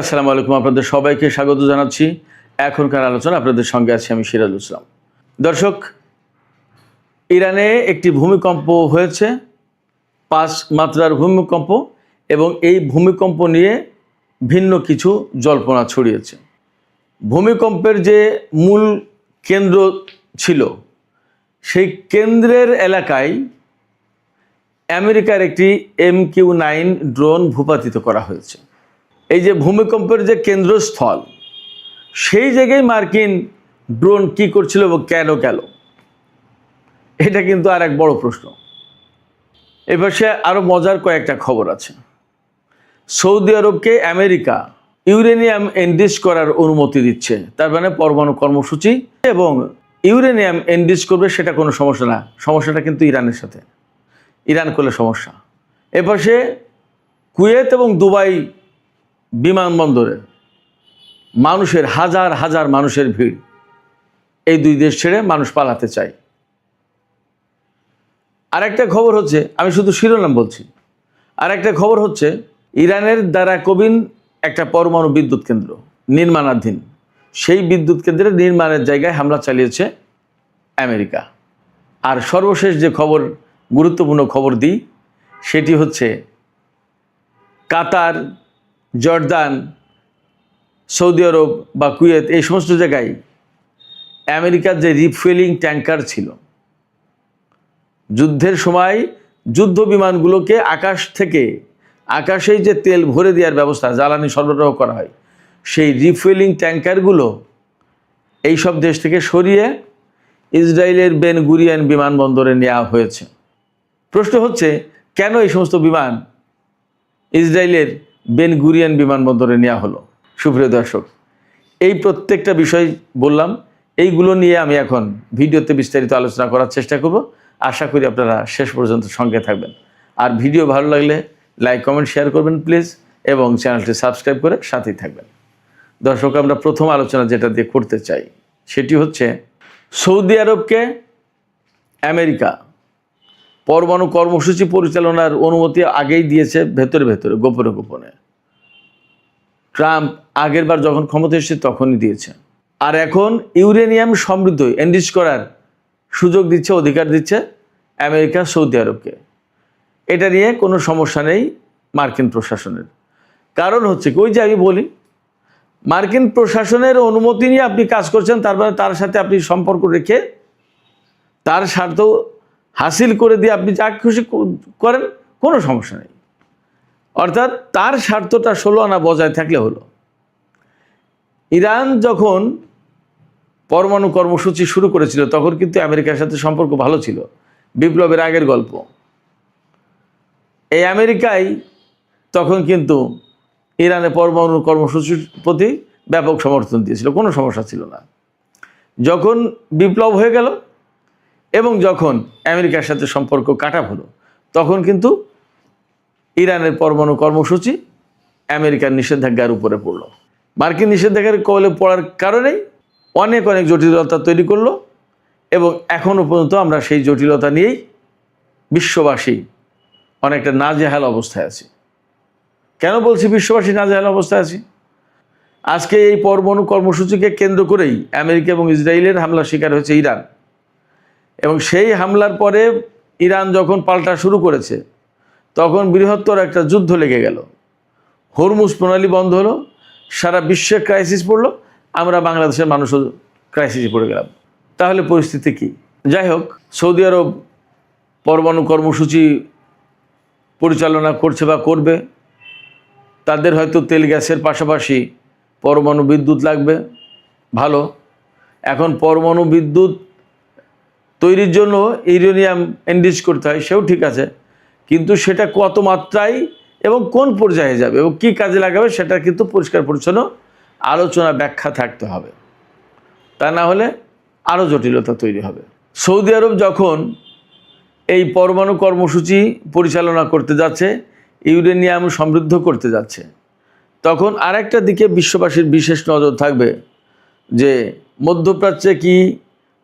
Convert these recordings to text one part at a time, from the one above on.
আসসালামু আলাইকুম, আপনাদের সবাইকে স্বাগত জানাচ্ছি। এখনকার আলোচনা আপনাদের সঙ্গে আছি আমি সিরাজুল ইসলাম। দর্শক, ইরানে একটি ভূমিকম্প হয়েছে, 5 মাত্রার ভূমিকম্প, এবং এই ভূমিকম্প নিয়ে ভিন্ন কিছু জল্পনা ছড়িয়েছে। ভূমিকম্পের যে মূল কেন্দ্র ছিল, সেই কেন্দ্রের এলাকায় আমেরিকার একটি MQ-9 ড্রোন ভূপাতিত করা হয়েছে। এই যে ভূমিকম্পের যে কেন্দ্রস্থল, সেই জায়গায় মার্কিন ড্রোন কি করছিল এবং কেন গেল, এটা কিন্তু আর এক বড় প্রশ্ন। এবার সে আরও মজার কয়েকটা খবর আছে। সৌদি আরবকে আমেরিকা ইউরেনিয়াম এনরিচ করার অনুমতি দিচ্ছে, তার মানে পরমাণু কর্মসূচি, এবং ইউরেনিয়াম এনরিচ করবে সেটা কোনো সমস্যা না, সমস্যাটা কিন্তু ইরানের সাথে, ইরান করলে সমস্যা। এবার সে কুয়েত এবং দুবাই বিমানবন্দরে মানুষের হাজার হাজার মানুষের ভিড়, এই দুই দেশ ছেড়ে মানুষ পালাতে চায়। আরেকটা খবর হচ্ছে, আমি শুধু শিরোনাম বলছি, আরেকটা খবর হচ্ছে ইরানের দ্বারা কবিন একটা পরমাণু বিদ্যুৎ কেন্দ্র নির্মাণাধীন, সেই বিদ্যুৎ কেন্দ্রের নির্মাণের জায়গায় হামলা চালিয়েছে আমেরিকা। আর সর্বশেষ যে খবর, গুরুত্বপূর্ণ খবর দিই, সেটি হচ্ছে কাতার, জর্দান, সৌদি আরব বা কুয়েত, এই সমস্ত জায়গায় আমেরিকার যে রিফুয়েলিং ট্যাঙ্কার ছিল, যুদ্ধের সময় যুদ্ধ বিমানগুলোকে আকাশেই যে তেল ভরে দেওয়ার ব্যবস্থা, জ্বালানি সরবরাহ করা হয়, সেই রিফুয়েলিং ট্যাঙ্কারগুলো এইসব দেশ থেকে সরিয়ে ইসরায়েলের বেন গুরিয়ন বিমানবন্দরে নেওয়া হয়েছে। প্রশ্ন হচ্ছে, কেন এই সমস্ত বিমান ইসরায়েলের বেন গুরিয়ন বিমানবন্দরে নেওয়া হলো? সুপ্রিয় দর্শক, এই প্রত্যেকটা বিষয় বললাম, এইগুলো নিয়ে আমি এখন ভিডিওতে বিস্তারিত আলোচনা করার চেষ্টা করব। আশা করি আপনারা শেষ পর্যন্ত সঙ্গে থাকবেন। আর ভিডিও ভালো লাগলে লাইক, কমেন্ট, শেয়ার করবেন প্লিজ, এবং চ্যানেলটি সাবস্ক্রাইব করে সাথেই থাকবেন। দর্শক, আমরা প্রথম আলোচনা যেটা দিয়ে করতে চাই, সেটি হচ্ছে সৌদি আরবকে আমেরিকা পরমাণু কর্মসূচি পরিচালনার অনুমতি আগেই দিয়েছে, ভেতরে গোপনে গোপনে। ট্রাম্প আগেরবার যখন ক্ষমতা এসেছে তখনই দিয়েছে। আর এখন ইউরেনিয়াম সমৃদ্ধ এনরিচ করার সুযোগ দিচ্ছে, অধিকার দিচ্ছে আমেরিকা সৌদি আরবকে। এটা নিয়ে কোনো সমস্যা নেই মার্কিন প্রশাসনের। কারণ হচ্ছে, ওই যে আমি বলি, মার্কিন প্রশাসনের অনুমতি নিয়ে আপনি কাজ করছেন, তারপরে তার সাথে আপনি সম্পর্ক রেখে তার স্বার্থ হাসিল করে দিয়ে আপনি যা খুশি করেন, কোনো সমস্যা নেই। অর্থাৎ তার স্বার্থটা 16 আনা বজায় থাকলে হলো। ইরান যখন পরমাণু কর্মসূচি শুরু করেছিল, তখন কিন্তু আমেরিকার সাথে সম্পর্ক ভালো ছিল, বিপ্লবের আগের গল্প। এই আমেরিকাই তখন কিন্তু ইরানের পরমাণু কর্মসূচির প্রতি ব্যাপক সমর্থন দিয়েছিল, কোনো সমস্যা ছিল না। যখন বিপ্লব হয়ে গেল এবং যখন আমেরিকার সাথে সম্পর্ক কাটা হলো, তখন কিন্তু ইরানের পরমাণু কর্মসূচি আমেরিকার নিষেধাজ্ঞার উপরে পড়ল। মার্কিন নিষেধাজ্ঞার কবলে পড়ার কারণেই অনেক জটিলতা তৈরি করলো, এবং এখনও পর্যন্ত আমরা সেই জটিলতা নিয়েই বিশ্ববাসী অনেকটা নাজেহাল অবস্থায় আছি। কেন বলছি বিশ্ববাসী নাজেহাল অবস্থায় আছি? আজকে এই পরমাণু কর্মসূচিকে কেন্দ্র করেই আমেরিকা এবং ইসরায়েলের হামলার শিকার হয়েছে ইরান, এবং সেই হামলার পরে ইরান যখন পাল্টা শুরু করেছে, তখন বৃহত্তর একটা যুদ্ধ লেগে গেল। হরমুজ প্রণালী বন্ধ হলো, সারা বিশ্বে ক্রাইসিস পড়লো, আমরা বাংলাদেশের মানুষও ক্রাইসিসে পড়ে গেলাম। তাহলে পরিস্থিতি কি? যাই হোক, সৌদি আরব পরমাণু কর্মসূচি পরিচালনা করছে বা করবে, তাদের হয়তো তেল গ্যাসের পাশাপাশি পরমাণু বিদ্যুৎ লাগবে। ভালো, এখন পরমাণু বিদ্যুৎ তৈরির জন্য ইউরেনিয়াম এনরিচ করতে হয়, সেও ঠিক আছে, কিন্তু সেটা কত মাত্রায় এবং কোন পর্যায়ে যাবে এবং কী কাজে লাগাবে, সেটা কিন্তু পরিষ্কার পরিচ্ছন্ন আলোচনা, ব্যাখ্যা থাকতে হবে। তা না হলে আরও জটিলতা তৈরি হবে। সৌদি আরব যখন এই পরমাণু কর্মসূচি পরিচালনা করতে যাচ্ছে, ইউরেনিয়াম সমৃদ্ধ করতে যাচ্ছে, তখন আরেকটা দিকে বিশ্ববাসীর বিশেষ নজর থাকবে যে মধ্যপ্রাচ্যে কি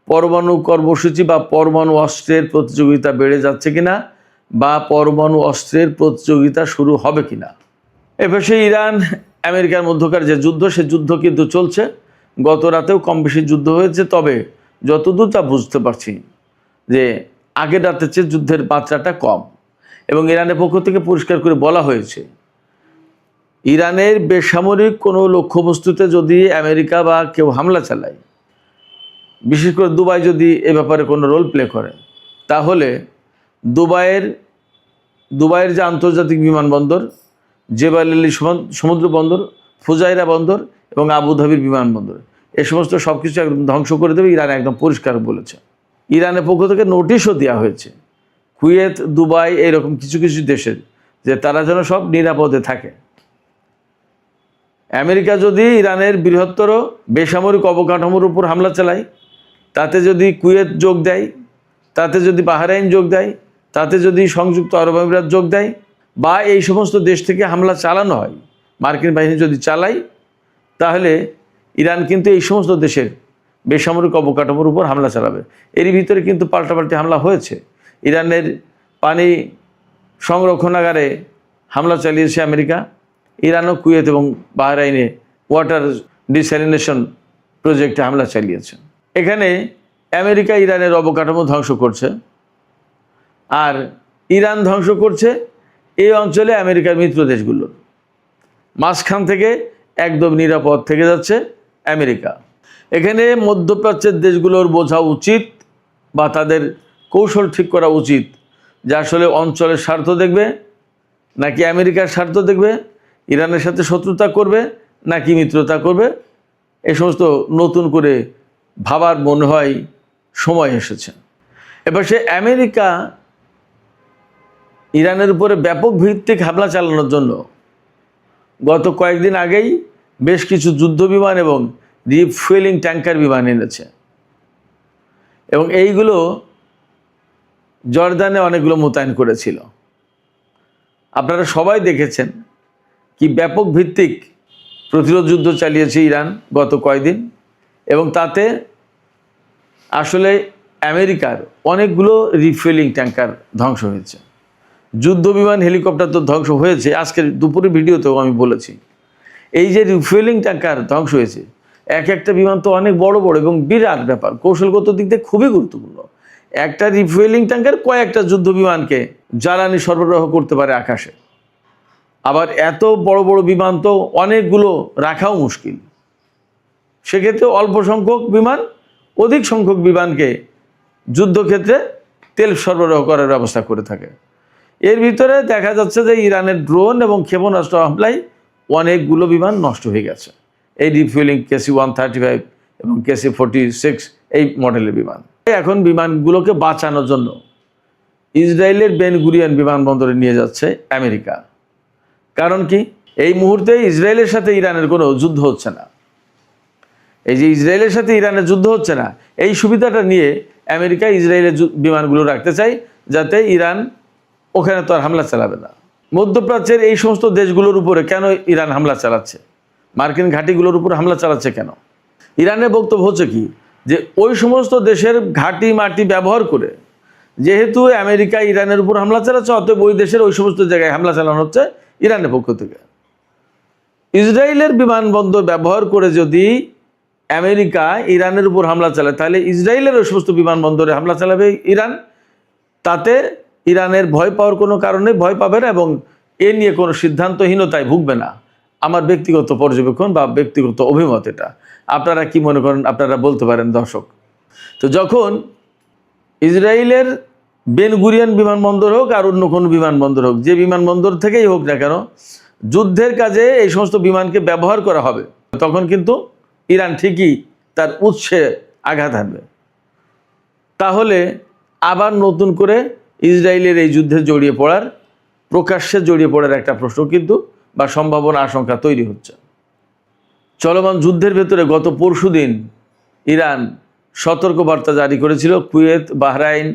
পরমাণু কর্মসূচি বা পরমাণু অস্ত্রের প্রতিযোগিতা বেড়ে যাচ্ছে কিনা, বা পরমাণু অস্ত্রের প্রতিযোগিতা শুরু হবে কিনা। এপাশে ইরান আমেরিকার মধ্যকার যে যুদ্ধ, সে যুদ্ধ কিন্তু চলছে। গত রাতেও কম বেশি যুদ্ধ হয়েছে, তবে যতদূর তা বুঝতে পারছি যে আগের রাতের চেয়ে যুদ্ধের মাত্রাটা কম। এবং ইরানের পক্ষ থেকে পরিষ্কার করে বলা হয়েছে, ইরানের বেসামরিক কোনো লক্ষ্যবস্তুতে যদি আমেরিকা বা কেউ হামলা চালায়, বিশেষ করে দুবাই যদি এ ব্যাপারে কোনো রোল প্লে করে, তাহলে দুবাইয়ের যে আন্তর্জাতিক বিমানবন্দর, জেবাল আলী সমুদ্র বন্দর, ফুজাইরা বন্দর এবং আবুধাবির বিমানবন্দর, এ সমস্ত সব কিছু একদম ধ্বংস করে দেবে, ইরান একদম পরিষ্কার বলেছে। ইরানের পক্ষ থেকে নোটিশও দেওয়া হয়েছে কুয়েত, দুবাই, এরকম কিছু কিছু দেশের, যে তারা যেন সব নিরাপদে থাকে। আমেরিকা যদি ইরানের বৃহত্তর বেসামরিক অবকাঠামোর উপর হামলা চালায়, তাতে যদি কুয়েত যোগ দেয়, তাতে যদি বাহরাইন যোগ দেয়, তাতে যদি সংযুক্ত আরব আমিরাত যোগ দেয়, বা এই সমস্ত দেশ থেকে হামলা চালানো হয়, মার্কিন বাহিনী যদি চালায়, তাহলে ইরান কিন্তু এই সমস্ত দেশের বেসামরিক অবকাঠামোর উপর হামলা চালাবে। এরই ভিতরে কিন্তু পাল্টাপাল্টি হামলা হয়েছে। ইরানের পানি সংরক্ষণাগারে হামলা চালিয়েছে আমেরিকা। ইরানও কুয়েত এবং বাহরাইনে ওয়াটার ডিস্যালিনেশন প্রজেক্টে হামলা চালিয়েছে। এখানে আমেরিকা ইরানের অবকাঠামো ধ্বংস করছে, আর ইরান ধ্বংস করছে এই অঞ্চলে আমেরিকার মিত্র দেশগুলোর। মাঝখান থেকে একদম নিরাপদ থেকে যাচ্ছে আমেরিকা। এখানে মধ্যপ্রাচ্যের দেশগুলোর বোঝা উচিত, বা তাদের কৌশল ঠিক করা উচিত, যে আসলে অঞ্চলের স্বার্থ দেখবে নাকি আমেরিকার স্বার্থ দেখবে, ইরানের সাথে শত্রুতা করবে নাকি মিত্রতা করবে। এই সমস্ত নতুন করে ভাবার মনে হয় সময় এসেছে। এবার সে আমেরিকা ইরানের উপরে ব্যাপক ভিত্তিক হামলা চালানোর জন্য গত কয়েকদিন আগেই বেশ কিছু যুদ্ধ বিমান এবং রিফুয়েলিং ট্যাঙ্কার বিমান এনেছে, এবং এইগুলো জর্দানে অনেকগুলো মোতায়েন করেছিল। আপনারা সবাই দেখেছেন কি ব্যাপক ভিত্তিক প্রতিরোধ যুদ্ধ চালিয়েছে ইরান গত কয়েকদিন, এবং তাতে আসলে আমেরিকার অনেকগুলো রিফুয়েলিং ট্যাঙ্কার ধ্বংস হয়েছে। যুদ্ধ বিমান, হেলিকপ্টার তো ধ্বংস হয়েছে, আজকের দুপুরের ভিডিওতেও আমি বলেছি। এই যে রিফুয়েলিং ট্যাঙ্কার ধ্বংস হয়েছে, এক একটা বিমান তো অনেক বড় বড় এবং বিরাট ব্যাপার, কৌশলগত দিক দিয়ে খুবই গুরুত্বপূর্ণ। একটা রিফুয়েলিং ট্যাঙ্কার কয়েকটা যুদ্ধ বিমানকে জ্বালানি সরবরাহ করতে পারে আকাশে। আবার এত বড় বড় বিমান তো অনেকগুলো রাখাও মুশকিল, সেক্ষেত্রে অল্প সংখ্যক বিমান অধিক সংখ্যক বিমানকে যুদ্ধক্ষেত্রে তেল সরবরাহ করার ব্যবস্থা করে থাকে। এর ভিতরে দেখা যাচ্ছে যে ইরানের ড্রোন এবং ক্ষেপণাস্ত্র হামলায় অনেকগুলো বিমান নষ্ট হয়ে গেছে। এই রিফুয়েলিং KC-135 এবং KC-46 এই মডেলের বিমান। এখন বিমানগুলোকে বাঁচানোর জন্য ইসরায়েলের বেন গুরিয়ন বিমানবন্দরে নিয়ে যাচ্ছে আমেরিকা। কারণ কি, এই মুহূর্তে ইসরায়েলের সাথে ইরানের কোনো যুদ্ধ হচ্ছে না। এই যে ইসরায়েলের সাথে ইরানের যুদ্ধ হচ্ছে না, এই সুবিধাটা নিয়ে আমেরিকা ইসরায়েলের বিমানগুলো রাখতে চায়, যাতে ইরান ওখানে তো আর হামলা চালাবে না। মধ্যপ্রাচ্যের এই সমস্ত দেশগুলোর উপরে কেন ইরান হামলা চালাচ্ছে, মার্কিন ঘাঁটিগুলোর উপর হামলা চালাচ্ছে কেন? ইরানের বক্তব্য হচ্ছে কি, যে ওই সমস্ত দেশের ঘাঁটি মাটি ব্যবহার করে, যেহেতু আমেরিকা ইরানের উপর হামলা চালাচ্ছে, অতএব ওই দেশের ওই সমস্ত জায়গায় হামলা চালানো হচ্ছে ইরানের পক্ষ থেকে। ইসরায়েলের বিমানবন্দর ব্যবহার করে যদি আমেরিকা ইরানের উপর হামলা চালায়, তাহলে ইসরায়েলের ওই সমস্ত বিমানবন্দরে হামলা চালাবে ইরান। তাতে ইরানের ভয় পাওয়ার কোনো কারণে ভয় পাবে না, এবং এ নিয়ে কোনো সিদ্ধান্তহীনতায় ভুগবে না। আমার ব্যক্তিগত পর্যবেক্ষণ বা ব্যক্তিগত অভিমত এটা। আপনারা কি মনে করেন, আপনারা বলতে পারেন দর্শক। তো যখন ইসরায়েলের বেন গুরিয়ন বিমানবন্দর হোক আর অন্য কোনো বিমানবন্দর হোক, যে বিমানবন্দর থেকেই হোক না কেন, যুদ্ধের কাজে এই সমস্ত বিমানকে ব্যবহার করা হবে, তখন কিন্তু ইরান ঠিকই তার উৎসে আঘাত হানবে। তাহলে আবার নতুন করে ইসরায়েলের এই যুদ্ধে প্রকাশ্যে জড়িয়ে পড়ার একটা প্রশ্ন কিন্তু বা সম্ভাবনা, আশঙ্কা তৈরি হচ্ছে। চলমান যুদ্ধের ভেতরে গত পরশুদিন ইরান সতর্কবার্তা জারি করেছিল কুয়েত, বাহরাইন,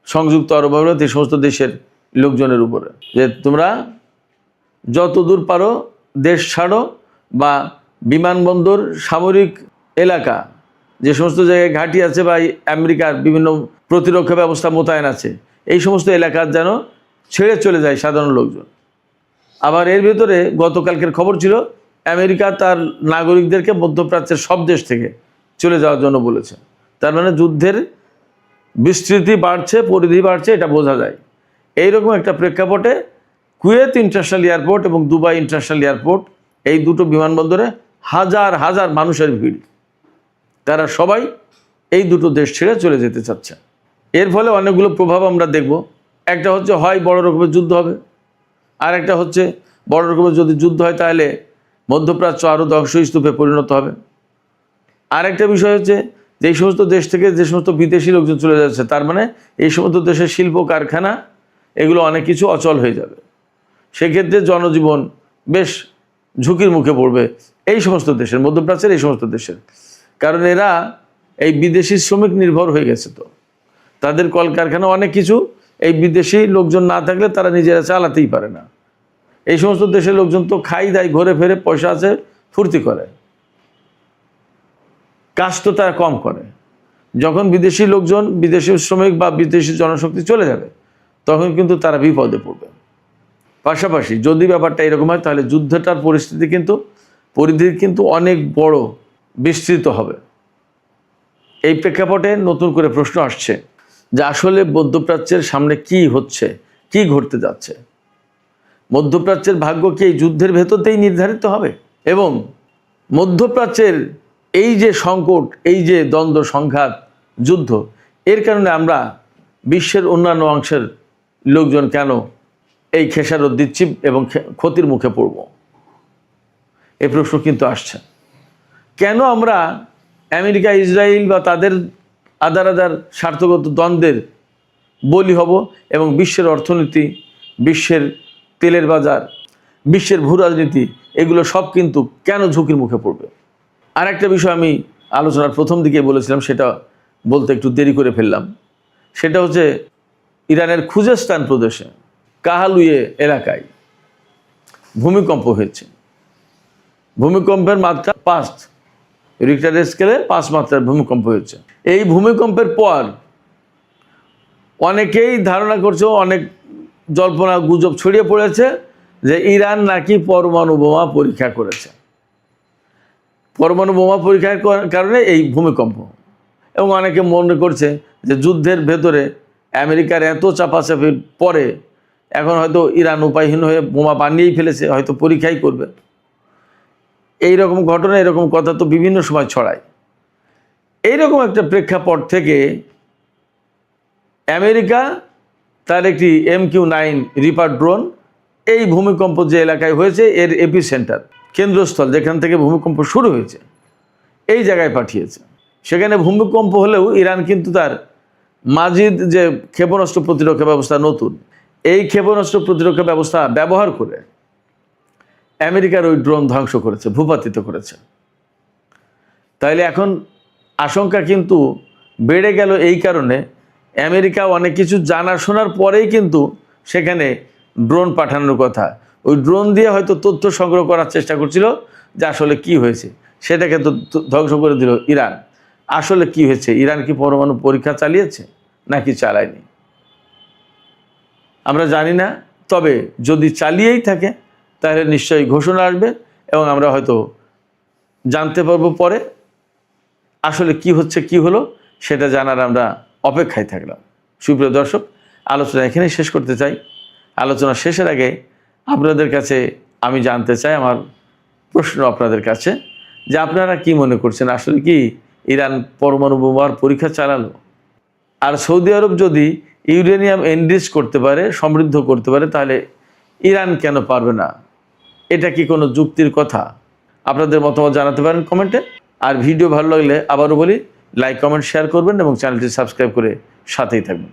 সংযুক্ত আরব আমিরাত, এই সমস্ত দেশের লোকজনের উপরে, যে তোমরা যত দূর পারো দেশ ছাড়ো, বা বিমানবন্দর, সামরিক এলাকা, যে সমস্ত জায়গায় ঘাঁটি আছে বা আমেরিকার বিভিন্ন প্রতিরক্ষা ব্যবস্থা মোতায়েন আছে, এই সমস্ত এলাকার যেন ছেড়ে চলে যায় সাধারণ লোকজন। আবার এর ভেতরে গতকালকের খবর ছিল আমেরিকা তার নাগরিকদেরকে মধ্যপ্রাচ্যের সব দেশ থেকে চলে যাওয়ার জন্য বলেছে। তার মানে যুদ্ধের বিস্তৃতি বাড়ছে, পরিধি বাড়ছে, এটা বোঝা যায়। এইরকম একটা প্রেক্ষাপটে কুয়েত ইন্টারন্যাশনাল এয়ারপোর্ট এবং দুবাই ইন্টারন্যাশনাল এয়ারপোর্ট, এই দুটো বিমানবন্দরে হাজার হাজার মানুষের ভিড়। তারা সবাই এই দুটো দেশ ছেড়ে চলে যেতে চাচ্ছে। এর ফলে অনেকগুলো প্রভাব আমরা দেখব। একটা হচ্ছে হয় বড় রকমের যুদ্ধ হবে, আর একটা হচ্ছে বড় রকমের যদি যুদ্ধ হয় তাহলে মধ্যপ্রাচ্য আরও ধ্বংসস্তূপে পরিণত হবে। আর একটা বিষয় হচ্ছে যে এই সমস্ত দেশ থেকে যে সমস্ত বিদেশি লোকজন চলে যাচ্ছে, তার মানে এই সমস্ত দেশের শিল্প কারখানা এগুলো অনেক কিছু অচল হয়ে যাবে। সেক্ষেত্রে জনজীবন বেশ ঝুঁকির মুখে পড়বে এই সমস্ত দেশের, মধ্যপ্রাচ্যের এই সমস্ত দেশের। কারণ এরা এই বিদেশি শ্রমিক নির্ভর হয়ে গেছে, তো তাদের কলকারখানা অনেক কিছু এই বিদেশি লোকজন না থাকলে তারা নিজেরা চালাতেই পারে না। এই সমস্ত দেশের লোকজন তো খাই দায়, ঘুরে ফেরে, পয়সা আছে, ফুর্তি করে, কাজ তো তারা কম করে। যখন বিদেশি লোকজন, বিদেশি শ্রমিক বা বিদেশি জনশক্তি চলে যাবে তখন কিন্তু তারা বিপদে পড়বে। পাশাপাশি যদি ব্যাপারটা এরকম হয় তাহলে যুদ্ধটার পরিধি কিন্তু অনেক বড়, বিস্তৃত হবে। এই প্রেক্ষাপটে নতুন করে প্রশ্ন আসছে যে আসলে মধ্যপ্রাচ্যের সামনে কি হচ্ছে, কি ঘটতে যাচ্ছে? মধ্যপ্রাচ্যের ভাগ্য কি এই যুদ্ধের ভেতরতেই নির্ধারিত হবে? এবং মধ্যপ্রাচ্যের এই যে সংকট, এই যে দ্বন্দ্ব, সংঘাত, যুদ্ধ, এর কারণে আমরা বিশ্বের অন্যান্য অংশের লোকজন কেন এই খেসারত দিচ্ছি এবং ক্ষতির মুখে পড়ব? এই প্রশ্ন কিন্তু আসছে। কেন আমরা আমেরিকা, ইসরায়েল বা তাদের আদার স্বার্থগত দ্বন্দ্বের বলি হব এবং বিশ্বের অর্থনীতি, বিশ্বের তেলের বাজার, বিশ্বের ভূ রাজনীতি, এগুলো সব কিন্তু কেন ঝুঁকির মুখে পড়বে? আর একটা বিষয় আমি আলোচনার প্রথম দিকে বলেছিলাম, সেটা বলতে একটু দেরি করে ফেললাম। সেটা হচ্ছে ইরানের খুজেস্তান প্রদেশে কাহালুয়ে এলাকায় ভূমিকম্প হয়েছে। ভূমিকম্পের মাত্রা 5, রিক্টার স্কেলে 5 মাত্রার ভূমিকম্প হয়েছে। এই ভূমিকম্পের পর অনেকেই ধারণা করছে, অনেক জল্পনা গুজব ছড়িয়ে পড়েছে যে ইরান নাকি পরমাণু বোমা পরীক্ষা করেছে। পরমাণু বোমা পরীক্ষার কারণে এই ভূমিকম্প। এবং অনেকে মনে করছে যে যুদ্ধের ভেতরে আমেরিকার এত চাপাচাপির পরে এখন হয়তো ইরান উপায়হীন হয়ে বোমা বানিয়েই ফেলেছে, হয়তো পরীক্ষাই করবে। এই রকম ঘটনা, এরকম কথা তো বিভিন্ন সময় ছড়ায়। এইরকম একটা প্রেক্ষাপট থেকে আমেরিকা তার একটি MQ-9 রিপার ড্রোন এই ভূমিকম্প যে এলাকায় হয়েছে এর এপিসেন্টার, কেন্দ্রস্থল যেখান থেকে ভূমিকম্প শুরু হয়েছে, এই জায়গায় পাঠিয়েছে। সেখানে ভূমিকম্প হলেও ইরান কিন্তু তার মাজিদ যে ক্ষেপণাস্ত্র প্রতিরক্ষা ব্যবস্থা নতুন, এই ক্ষেপণাস্ত্র প্রতিরক্ষা ব্যবস্থা ব্যবহার করে আমেরিকার ওই ড্রোন ধ্বংস করেছে, ভূপাতিত করেছে। তাইলে এখন আশঙ্কা কিন্তু বেড়ে গেল এই কারণে, আমেরিকা অনেক কিছু জানাশোনার পরেই কিন্তু সেখানে ড্রোন পাঠানোর কথা। ওই ড্রোন দিয়ে হয়তো তথ্য সংগ্রহ করার চেষ্টা করছিল যে আসলে কি হয়েছে, সেটাকে তো ধ্বংস করে দিল ইরান। আসলে কি হয়েছে? ইরান কি পরমাণু পরীক্ষা চালিয়েছে নাকি চালায়নি আমরা জানি না। তবে যদি চালিয়েই থাকে তাহলে নিশ্চয়ই ঘোষণা আসবে এবং আমরা হয়তো জানতে পারবো পরে আসলে কি হচ্ছে, কি হলো, সেটা জানার আমরা অপেক্ষায় থাকলাম। সুপ্রিয় দর্শক, আলোচনা এখানেই শেষ করতে চাই। আলোচনা শেষের আগে আপনাদের কাছে আমি জানতে চাই, আমার প্রশ্ন আপনাদের কাছে, যে আপনারা কি মনে করছেন, আসলে কি ইরান পরমাণু বোমার পরীক্ষা চালালো? আর সৌদি আরব যদি ইউরেনিয়াম এনরিচ করতে পারে, সমৃদ্ধ করতে পারে, তাহলে ইরান কেন পারবে না? এটা কি কোনো যুক্তির কথা? আপনাদের মতামত জানাতে পারেন কমেন্টে। আর ভিডিও ভালো লাগলে আবারও বলি, লাইক, কমেন্ট, শেয়ার করবেন এবং চ্যানেলটি সাবস্ক্রাইব করে সাথেই থাকবেন।